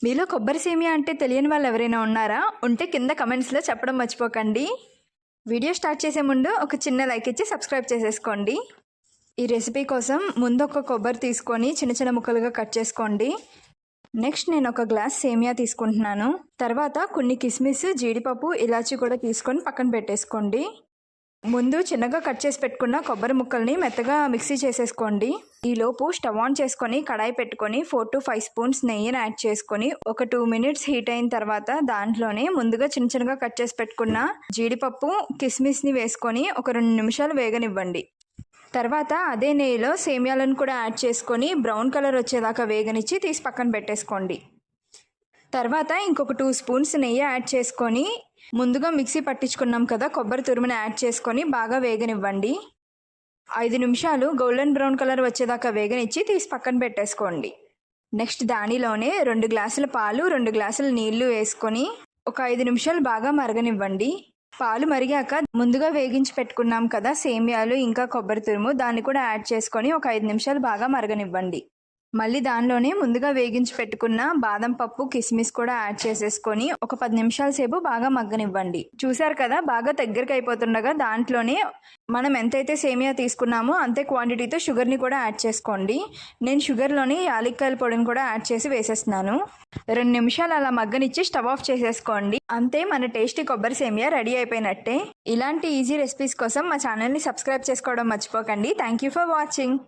మీలో కొబ్బరి సేమియా అంటే తెలియని వాళ్ళు ఎవరైనా ఉన్నారా? ఉంటే కింద కమెంట్స్లో చెప్పడం మర్చిపోకండి. వీడియో స్టార్ట్ చేసే ముందు ఒక చిన్న లైక్ ఇచ్చి సబ్స్క్రైబ్ చేసేసుకోండి. ఈ రెసిపీ కోసం ముందు ఒక కొబ్బరి తీసుకొని చిన్న చిన్న ముక్కలుగా కట్ చేసుకోండి. నెక్స్ట్ నేను ఒక గ్లాస్ సేమియా తీసుకుంటున్నాను. తర్వాత కొన్ని కిస్మిస్, జీడిపప్పు, ఇలాచీ కూడా తీసుకొని పక్కన పెట్టేసుకోండి. ముందు చిన్నగా కట్ చేసి పెట్టుకున్న కొబ్బరి ముక్కల్ని మెత్తగా మిక్సీ చేసేసుకోండి. ఈలోపు స్టవ్ ఆన్ చేసుకొని కడాయి పెట్టుకొని 4 to 5 స్పూన్స్ నెయ్యిని యాడ్ చేసుకొని ఒక 2 minutes హీట్ అయిన తర్వాత దాంట్లోనే ముందుగా చిన్న చిన్నగా కట్ చేసి పెట్టుకున్న జీడిపప్పు, కిస్మిస్ని వేసుకొని ఒక 2 నిమిషాలు వేగనివ్వండి. తర్వాత అదే నెయ్యిలో సేమియాలను కూడా యాడ్ చేసుకొని బ్రౌన్ కలర్ వచ్చేదాకా వేగనిచ్చి తీసి పక్కన పెట్టేసుకోండి. తర్వాత ఇంకొక 2 స్పూన్స్ నెయ్యి యాడ్ చేసుకొని ముందుగా మిక్సీ పట్టించుకున్నాం కదా కొబ్బరి తురుముని యాడ్ చేసుకొని బాగా వేగనివ్వండి. 5 నిమిషాలు గోల్డెన్ బ్రౌన్ కలర్ వచ్చేదాకా వేగనిచ్చి తీసి పక్కన పెట్టేసుకోండి. నెక్స్ట్ దానిలోనే 2 గ్లాసుల పాలు, 2 గ్లాసుల నీళ్లు వేసుకొని ఒక 5 నిమిషాలు బాగా మరగనివ్వండి. పాలు మరిగాక ముందుగా వేగించి పెట్టుకున్నాం కదా సేమియాలు ఇంకా కొబ్బరి తురుము, దాన్ని కూడా యాడ్ చేసుకొని ఒక 5 నిమిషాలు బాగా మరగనివ్వండి. మళ్ళీ దానిలోనే ముందుగా వేగించి పెట్టుకున్న బాదం పప్పు, కిస్మిస్ కూడా యాడ్ చేసేసుకొని ఒక 10 నిమిషాల సేపు బాగా మగ్గనివ్వండి. చూసారు కదా బాగా దగ్గరికి అయిపోతుండగా దాంట్లోనే మనం ఎంతైతే సేమియా తీసుకున్నామో అంతే క్వాంటిటీతో షుగర్ని కూడా యాడ్ చేసుకోండి. నేను షుగర్లోని యాలక్కాయల పొడిని కూడా యాడ్ చేసి వేసేస్తున్నాను. 2 నిమిషాలు అలా మగ్గనిచ్చి స్టవ్ ఆఫ్ చేసేసుకోండి. అంతే, మన టేస్టీ కొబ్బరి సేమియా రెడీ అయిపోయినట్టే. ఇలాంటి ఈజీ రెసిపీస్ కోసం మా ఛానల్ని సబ్స్క్రైబ్ చేసుకోవడం మర్చిపోకండి. Thank you for watching.